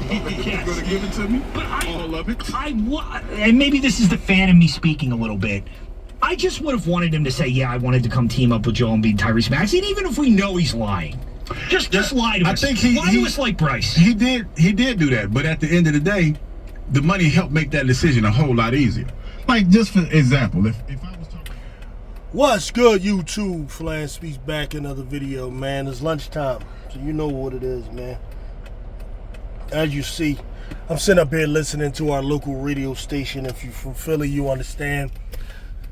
You're going to give it to me? But all of it? And maybe this is the fan in me speaking a little bit. I just would have wanted him to say, yeah, I wanted to come team up with Joel Embiid, Tyrese Maxey, and even if we know he's lying. Just lie to us. I think lie to us like Bryce. He did do that, but at the end of the day, the money helped make that decision a whole lot easier. Like, just for example, if I was talking... What's good, YouTube? Flan Speaks back, another video, man. It's lunchtime, so you know what it is, man. As you see, I'm sitting up here listening to our local radio station. If you're from Philly, you understand.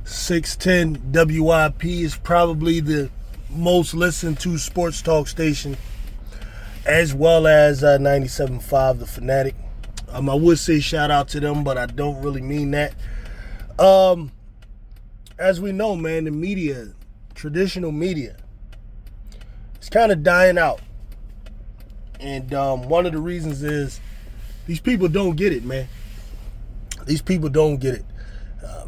610 WIP is probably the most listened to sports talk station, as well as 97.5 The Fanatic. I would say shout out to them, but I don't really mean that. As we know, man, the media, traditional media, it's kind of dying out. And one of the reasons is these people don't get it, man. These people don't get it.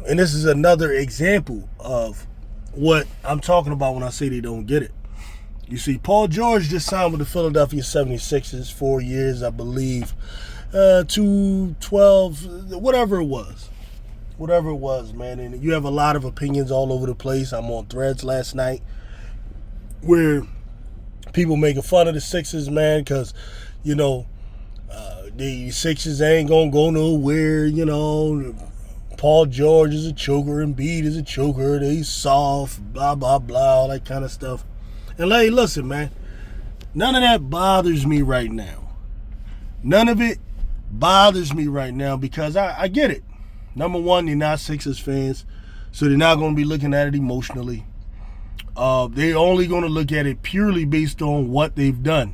And this is another example of what I'm talking about when I say they don't get it. You see, Paul George just signed with the Philadelphia 76ers, 4 years, I believe, 212, whatever it was. Whatever it was, man. And you have a lot of opinions all over the place. I'm on threads last night where people making fun of the Sixers, man, because, you know, the Sixers ain't going to go nowhere, you know. Paul George is a choker, Embiid is a choker, they soft, blah, blah, blah, all that kind of stuff. And hey, listen, man, none of that bothers me right now. None of it bothers me right now because I get it. Number one, they're not Sixers fans, so they're not going to be looking at it emotionally. They're only going to look at it purely based on what they've done.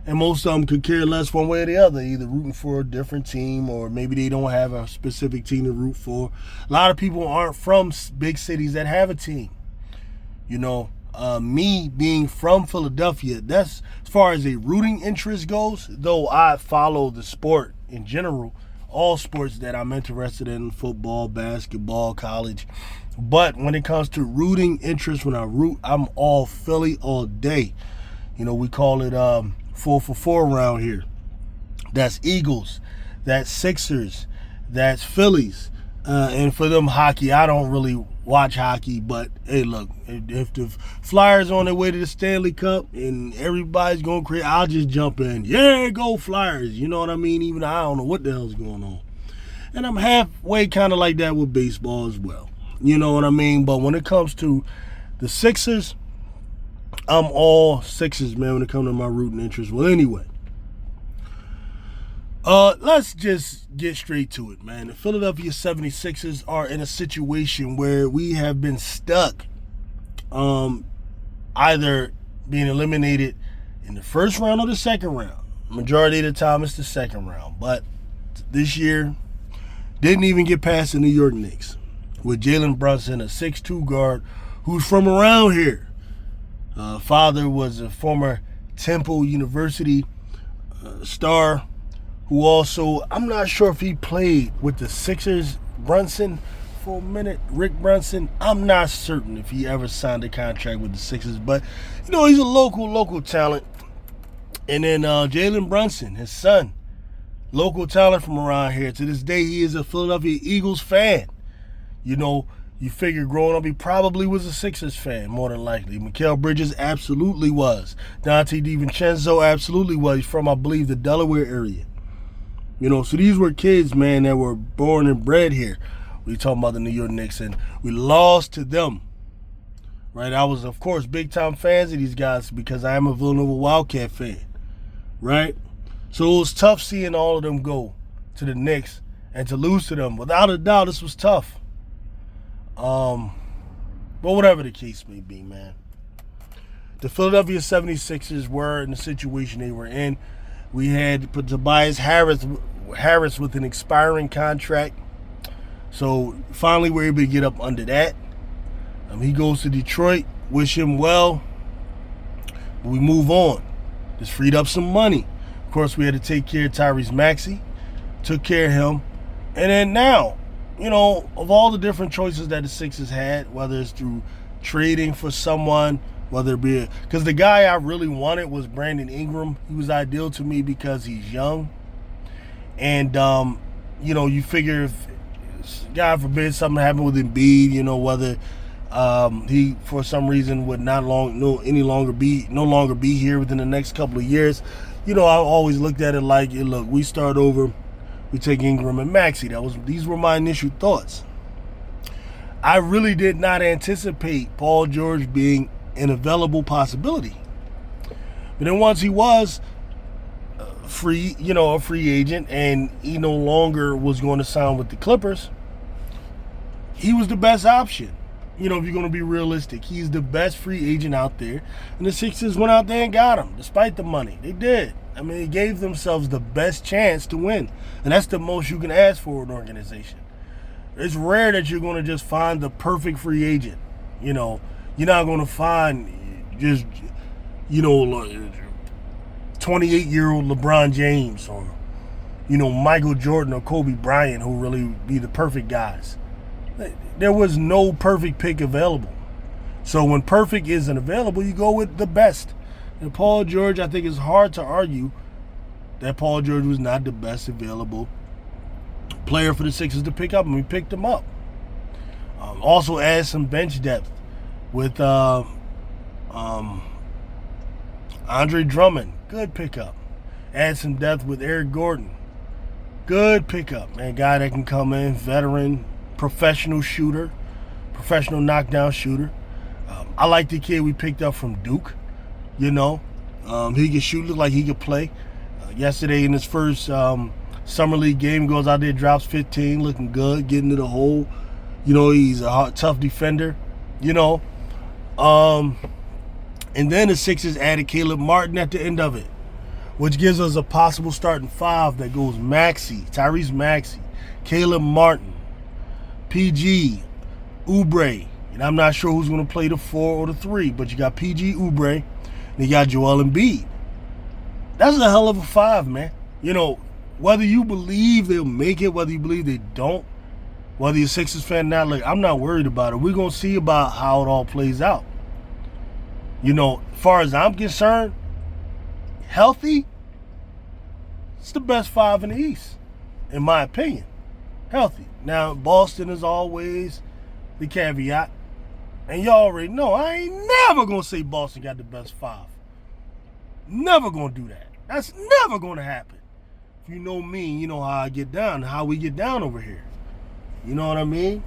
And most of them could care less one way or the other, either rooting for a different team or maybe they don't have a specific team to root for. A lot of people aren't from big cities that have a team. You know, me being from Philadelphia, that's as far as a rooting interest goes, though I follow the sport in general, all sports that I'm interested in, football, basketball, college. But when it comes to rooting interest, when I root, I'm all Philly all day. You know, we call it 4 for 4 around here. That's Eagles, that's Sixers, that's Phillies. And for them hockey, I don't really watch hockey, but hey, look, if the Flyers on their way to the Stanley Cup and everybody's going crazy, I'll just jump in. Yeah, go Flyers. You know what I mean? Even I don't know what the hell's going on. And I'm halfway kind of like that with baseball as well. You know what I mean? But when it comes to the Sixers, I'm all Sixers, man, when it comes to my rooting interest. Well, anyway, let's just get straight to it, man. The Philadelphia 76ers are in a situation where we have been stuck either being eliminated in the first round or the second round. Majority of the time, it's the second round. But this year, didn't even get past the New York Knicks with Jalen Brunson, a 6'2 guard who's from around here. Father was a former Temple University star who also, I'm not sure if he played with the Sixers, Brunson, for a minute, Rick Brunson. I'm not certain if he ever signed a contract with the Sixers, but, you know, he's a local talent. And then Jalen Brunson, his son, local talent from around here. To this day, he is a Philadelphia Eagles fan. You know, you figure growing up, he probably was a Sixers fan, more than likely. Mikal Bridges absolutely was. Dante DiVincenzo absolutely was. He's from, I believe, the Delaware area. You know, so these were kids, man, that were born and bred here. We talking about the New York Knicks, and we lost to them. Right? I was, of course, big-time fans of these guys because I am a Villanova Wildcat fan. Right? So it was tough seeing all of them go to the Knicks and to lose to them. Without a doubt, this was tough. But whatever the case may be, man, the Philadelphia 76ers were in the situation they were in. We had Tobias Harris with an expiring contract. So finally we're able to get up under that. He goes to Detroit. Wish him well. But we move on. Just freed up some money. Of course, we had to take care of Tyrese Maxey. Took care of him. And then now, you know, of all the different choices that the Sixers had, whether it's through trading for someone, whether it be because the guy I really wanted was Brandon Ingram. He was ideal to me because he's young. And, you figure if, God forbid, something happened with Embiid, whether he, for some reason, would no longer be here within the next couple of years. I always looked at it like, look, we start over, we take Ingram and Maxey. These were my initial thoughts. I really did not anticipate Paul George being an available possibility. But then once he was a free agent, and he no longer was going to sign with the Clippers, he was the best option. If you're going to be realistic, he's the best free agent out there. And the Sixers went out there and got him, despite the money. They did. They gave themselves the best chance to win. And that's the most you can ask for an organization. It's rare that you're going to just find the perfect free agent. You're not going to find just, 28-year-old LeBron James or, Michael Jordan or Kobe Bryant who really be the perfect guys. There was no perfect pick available. So when perfect isn't available, you go with the best. And Paul George, I think it's hard to argue that Paul George was not the best available player for the Sixers to pick up, and we picked him up. Also add some bench depth with Andre Drummond. Good pickup. Add some depth with Eric Gordon. Good pickup, man. Guy that can come in, veteran, professional shooter, professional knockdown shooter. I like the kid we picked up from Duke. He can shoot, look like he could play. Yesterday in his first summer league game, goes out there, drops 15, looking good, getting to the hole. He's a tough defender. And then the Sixers added Caleb Martin at the end of it, which gives us a possible starting five that goes Tyrese Maxey, Caleb Martin, PG, Oubre. And I'm not sure who's going to play the 4 or the 3, but you got PG, Oubre, and you got Joel Embiid. That's a hell of a five, man. Whether you believe they'll make it, whether you believe they don't, whether you're a Sixers fan or not, I'm not worried about it. We're going to see about how it all plays out. As far as I'm concerned, healthy, it's the best five in the East, in my opinion. Healthy. Now, Boston is always the caveat. And y'all already know, I ain't never going to say Boston got the best five. Never going to do that. That's never going to happen. If you know me, you know how I get down, how we get down over here. You know what I mean?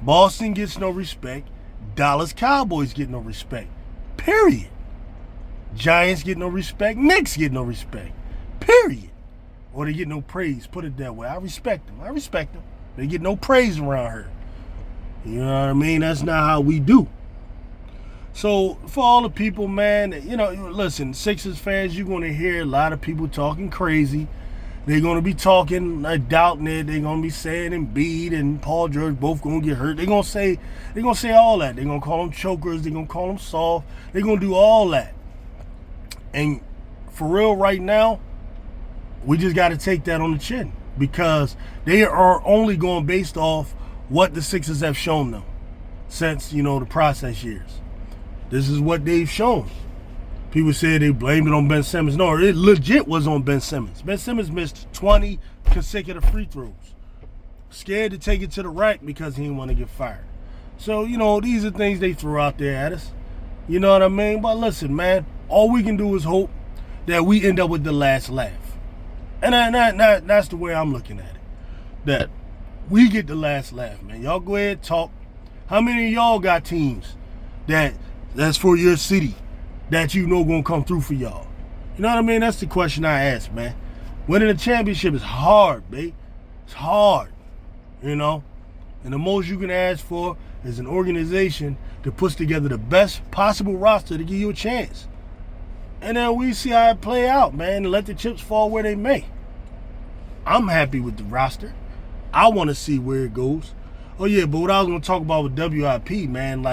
Boston gets no respect. Dallas Cowboys get no respect. Period. Giants get no respect. Knicks get no respect. Period. Or they get no praise. Put it that way. I respect them. They get no praise around here. You know what I mean? That's not how we do. So for all the people, man, listen, Sixers fans, you're going to hear a lot of people talking crazy. They're going to be talking, doubting it. They're going to be saying Embiid and Paul George both going to get hurt. They're going to say all that. They're going to call them chokers. They're going to call them soft. They're going to do all that. And for real right now, we just got to take that on the chin, because they are only going based off what the Sixers have shown them since, the process years. This is what they've shown. People said they blamed it on Ben Simmons. No, it legit was on Ben Simmons. Ben Simmons missed 20 consecutive free throws. Scared to take it to the rack because he didn't want to get fired. So, these are things they threw out there at us. You know what I mean? But listen, man, all we can do is hope that we end up with the last laugh. And that's the way I'm looking at it. That we get the last laugh, man. Y'all go ahead, talk. How many of y'all got teams that's for your city that gonna come through for y'all? You know what I mean? That's the question I ask, man. Winning a championship is hard, babe. It's hard, And the most you can ask for is an organization that puts together the best possible roster to give you a chance. And then we see how it play out, man, and let the chips fall where they may. I'm happy with the roster. I want to see where it goes. Oh, yeah, but what I was going to talk about with WIP, man,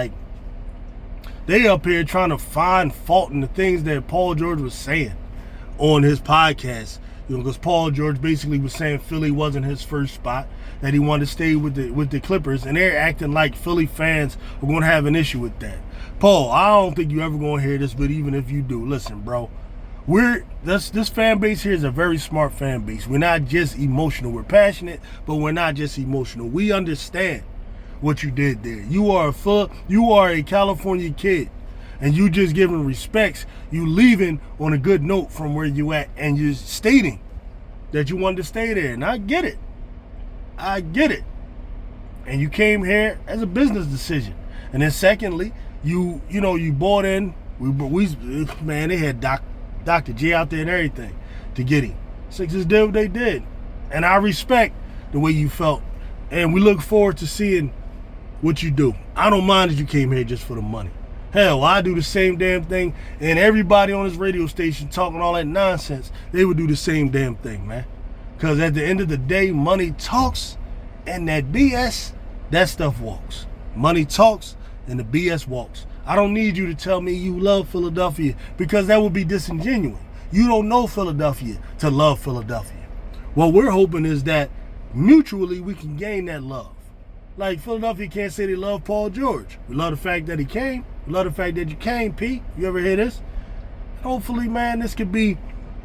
they up here trying to find fault in the things that Paul George was saying on his podcast. Because Paul George basically was saying Philly wasn't his first spot, that he wanted to stay with the Clippers, and they're acting like Philly fans are going to have an issue with that. Paul, I don't think you ever going to hear this, but even if you do, listen, bro, This fan base here is a very smart fan base. We're not just emotional. We're passionate, but we're not just emotional. We understand what you did there. You are a California kid, and you just giving respects. You leaving on a good note from where you at, and you're stating that you wanted to stay there. And I get it. And you came here as a business decision. And then secondly, you bought in. Man, they had Dr. J out there and everything to get him. Sixers did what they did. And I respect the way you felt. And we look forward to seeing what you do. I don't mind that you came here just for the money. Hell, I do the same damn thing. And everybody on this radio station talking all that nonsense, they would do the same damn thing, man. Because at the end of the day, money talks, and that BS, that stuff walks. Money talks, and the BS walks. I don't need you to tell me you love Philadelphia, because that would be disingenuous. You don't know Philadelphia to love Philadelphia. What we're hoping is that mutually we can gain that love. Like Philadelphia can't say they love Paul George. We love the fact that he came. We love the fact that you came, P. You ever hear this? Hopefully, man, this could be,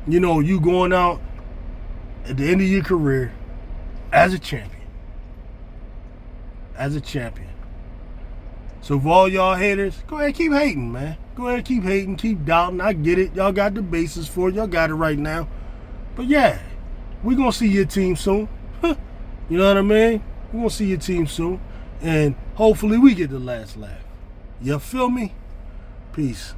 you going out at the end of your career as a champion. As a champion. So for all y'all haters, go ahead, keep hating, man. Go ahead, keep hating, keep doubting. I get it. Y'all got the basis for it. Y'all got it right now. But yeah, we're going to see your team soon. You know what I mean? We're going to see your team soon. And hopefully we get the last laugh. You feel me? Peace.